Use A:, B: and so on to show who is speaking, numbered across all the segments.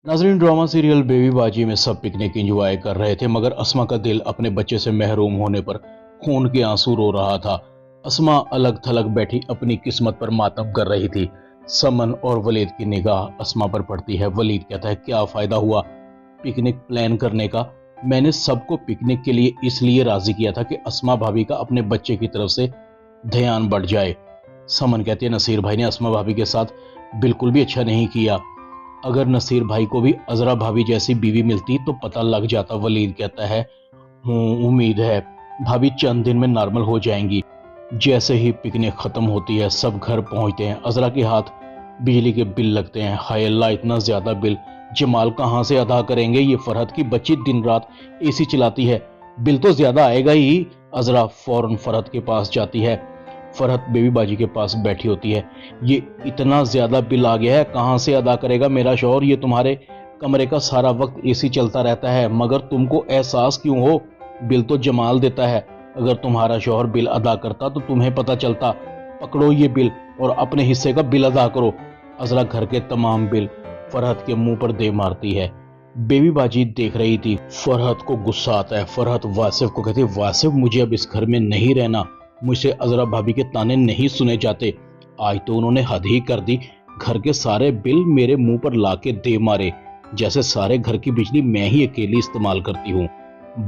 A: नाजरीन, drama serial baby बाजी में सब पिकनिक एंजॉय कर रहे थे, मगर अस्मा का दिल अपने बच्चे से महरूम होने पर खून के आंसू रो रहा था। अस्मा अलग थलग बैठी अपनी किस्मत पर मातम कर रही थी। समन और वलीद की निगाह अस्मा पर पड़ती है। वलीद कहता है, क्या फायदा हुआ पिकनिक प्लान करने का? मैंने सबको पिकनिक के लिए इसलिए राजी किया था कि अस्मा भाभी का अपने बच्चे की तरफ से ध्यान बढ़ जाए। समन कहती है, नसीर भाई ने अस्मा भाभी के साथ बिल्कुल भी अच्छा नहीं किया। अगर नसीर भाई को भी अजरा भाभी जैसी बीवी मिलती तो पता लग जाता। वलीद कहता है, उम्मीद है भाभी चंद दिन में नॉर्मल हो जाएंगी। जैसे ही पिकनिक खत्म होती है सब घर पहुंचते हैं। अजरा के हाथ बिजली के बिल लगते हैं। हाय अल्लाह, इतना ज्यादा बिल जमाल कहां से अदा करेंगे? ये फरहत की बच्ची दिन रात एसी चलाती है, बिल तो ज्यादा आएगा ही। अजरा फौरन फरहत के पास जाती है। फरहत बेबी बाजी के पास बैठी होती है। ये इतना ज्यादा बिल आ गया है, कहां से अदा करेगा मेरा शौहर? ये तुम्हारे कमरे का सारा वक्त एसी चलता रहता है, मगर तुमको एहसास क्यों हो? बिल तो जमाल देता है। अगर तुम्हारा शौहर बिल अदा करता तो तुम्हें पता चलता। पकड़ो ये बिल और अपने हिस्से का बिल अदा करो। अजरा घर के तमाम बिल फरहत के मुंह पर दे मारती है। बेबी बाजी देख रही थी। फरहत को गुस्सा आता है। फरहत वासिफ को कहती है, वासिफ मुझे अब इस घर में नहीं रहना, मुझसे अजरा भाभी के ताने नहीं सुने जाते। आज तो उन्होंने हद ही कर दी, घर के सारे बिल मेरे मुंह पर लाके दे मारे, जैसे सारे घर की बिजली मैं ही अकेली इस्तेमाल करती हूँ।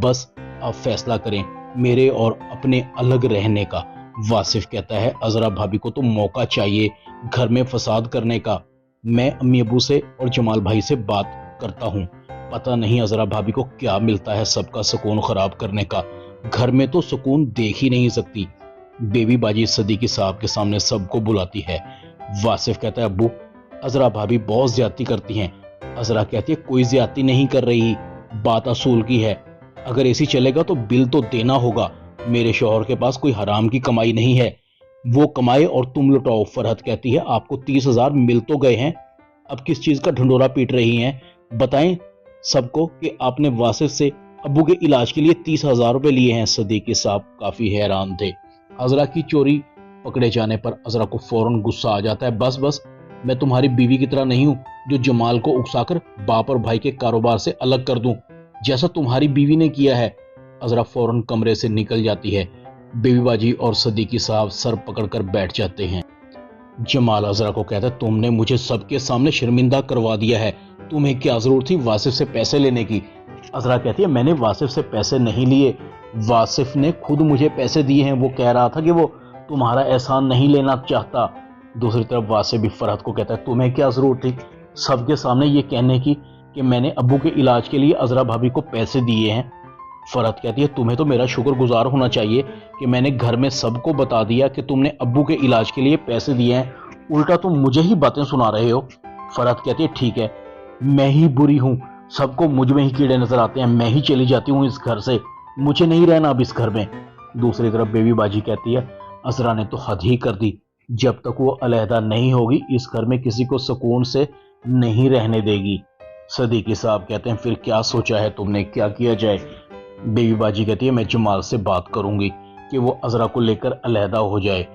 A: बस अब फैसला करें मेरे और अपने अलग रहने का। वासिफ कहता है, अजरा भाभी को तो मौका चाहिए घर में फसाद करने का। मैं अम्मी अबू से और जमाल भाई से बात करता हूँ, पता नहीं अजरा भाभी को क्या मिलता है सबका सुकून खराब करने का। घर में तो सुकून देख ही नहीं सकती। बेबी बाजी सदीकी साहब के सामने सबको बुलाती है। वासिफ कहता है, अब्बू अजरा भाभी बहुत ज्यादती करती हैं। अजरा कहती है, कोई ज्यादती नहीं कर रही, बात असूल की है। अगर एसी चलेगा तो बिल तो देना होगा। मेरे शौहर के पास कोई हराम की कमाई नहीं है, वो कमाए और तुम लुटाओ। फरहत कहती है, आपको 30,000 मिल तो गए हैं, अब किस चीज का ढंडोरा पीट रही हैं? बताएं सबको कि आपने वासिफ से अब्बू के इलाज के लिए 30,000 रुपए लिए हैं। सदीकी साहब काफी हैरान थे। अजरा की चोरी पकड़े जाने पर अजरा को फौरन गुस्सा आ जाता है। बस बस, मैं तुम्हारी बीवी की तरह नहीं हूं जो जमाल को उकसाकर बाप और भाई के कारोबार से अलग कर दूं, जैसा तुम्हारी बीवी ने किया है। अजरा फौरन कमरे से निकल जाती है। बेबी बाजी और सदीकी साहब सर पकड़कर बैठ जाते हैं। जमाल अजरा को कहता है, तुमने मुझे सबके सामने शर्मिंदा करवा दिया है, तुम्हें क्या जरूरत थी वासिफ से पैसे लेने की? अजरा कहती है, मैंने वासिफ से पैसे नहीं लिए, वासिफ ने खुद मुझे पैसे दिए हैं। वो कह रहा था कि वो तुम्हारा एहसान नहीं लेना चाहता। दूसरी तरफ वासिफ भी फरहत को कहता है, तुम्हें क्या जरूरत थी सबके सामने ये कहने की कि मैंने अब्बू के इलाज के लिए अजरा भाभी को पैसे दिए हैं? फरहत कहती है, तुम्हें तो मेरा शुक्रगुजार होना चाहिए कि मैंने घर में सबको बता दिया कि तुमने अब्बू के इलाज के लिए पैसे दिए हैं, उल्टा तुम मुझे ही बातें सुना रहे हो। फरहत कहती है, ठीक है, मैं ही बुरी हूं, सबको मुझ में ही कीड़े नजर आते हैं, मैं ही चली जाती हूँ इस घर से, मुझे नहीं रहना अब इस घर में। दूसरी तरफ बेबी बाजी कहती है, अजरा ने तो हद ही कर दी, जब तक वो अलहदा नहीं होगी इस घर में किसी को सुकून से नहीं रहने देगी। सदीकी साहब कहते हैं, फिर क्या सोचा है तुमने, क्या किया जाए? बेबी बाजी कहती है, मैं जमाल से बात करूंगी कि वो अजरा को लेकर अलहदा हो जाए।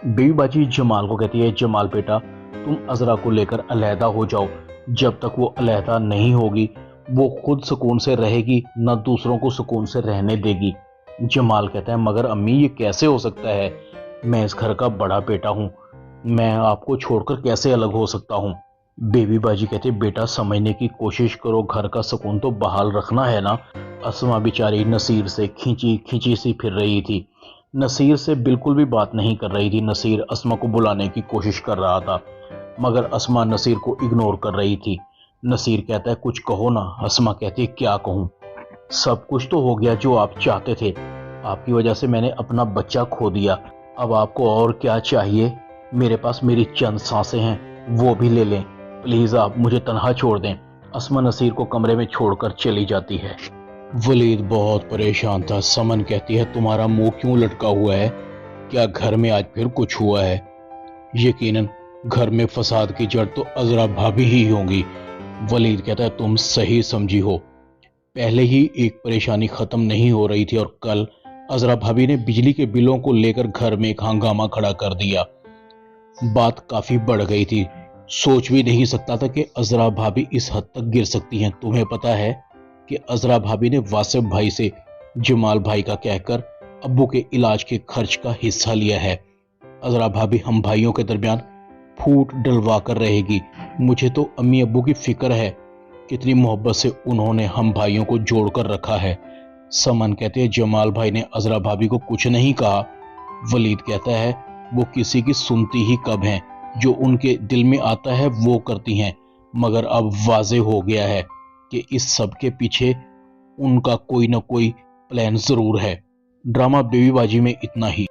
A: बेबी बाजी जमाल को कहती है, जमाल बेटा तुम अजरा को लेकर अलहदा हो जाओ, जब तक वो अलहदा नहीं होगी वो खुद सुकून से रहेगी, न दूसरों को सुकून से रहने देगी। जमाल कहता है, मगर अम्मी ये कैसे हो सकता है, मैं इस घर का बड़ा बेटा हूँ, मैं आपको छोड़कर कैसे अलग हो सकता हूँ? बेबी बाजी कहती है, बेटा समझने की कोशिश करो, घर का सुकून तो बहाल रखना है ना। अस्मा बेचारी नसीर से खींची खींची सी फिर रही थी, नसीर से बिल्कुल भी बात नहीं कर रही थी। नसीर अस्मा को बुलाने की कोशिश कर रहा था, मगर अस्मा नसीर को इग्नोर कर रही थी। नसीर कहता है, कुछ कहो ना। अस्मा कहती है, क्या कहूँ, सब कुछ तो हो गया जो आप चाहते थे, आपकी वजह से मैंने अपना बच्चा खो दिया, अब आपको और क्या चाहिए? मेरे पास मेरी चंद सांसें हैं, वो भी ले लें, प्लीज आप मुझे तन्हा छोड़ दें। अस्मा नसीर को कमरे में छोड़कर चली जाती है। वलीद बहुत परेशान था। समन कहती है, तुम्हारा मुंह क्यों लटका हुआ है, क्या घर में आज फिर कुछ हुआ है? यकीनन घर में फसाद की जड़ तो अजरा भाभी ही होंगी। वलीद कहता है, तुम सही समझी हो, पहले ही एक परेशानी खत्म नहीं हो रही थी और कल अजरा भाभी ने बिजली के बिलों को लेकर घर में एक हंगामा खड़ा कर दिया। बात काफी बढ़ गई थी। सोच भी नहीं सकता था कि अजरा भाभी इस हद तक गिर सकती हैं। तुम्हें पता है कि अजरा भाभी ने वासिफ भाई से जमाल भाई का कहकर अब्बू के इलाज के खर्च का हिस्सा लिया है। अजरा भाभी हम भाइयों के दरमियान फूट डलवा कर रहेगी। मुझे तो अम्मी अब्बू की फिक्र है, कितनी मोहब्बत से उन्होंने हम भाइयों को जोड़ कर रखा है। समन कहते हैं जमाल भाई ने अजरा भाभी को कुछ नहीं कहा। वलीद कहता है वो किसी की सुनती ही कब हैं, जो उनके दिल में आता है वो करती हैं। मगर अब वाजे हो गया है कि इस सब के पीछे उनका कोई ना कोई प्लान जरूर है। ड्रामा बेबी बाजी में इतना ही।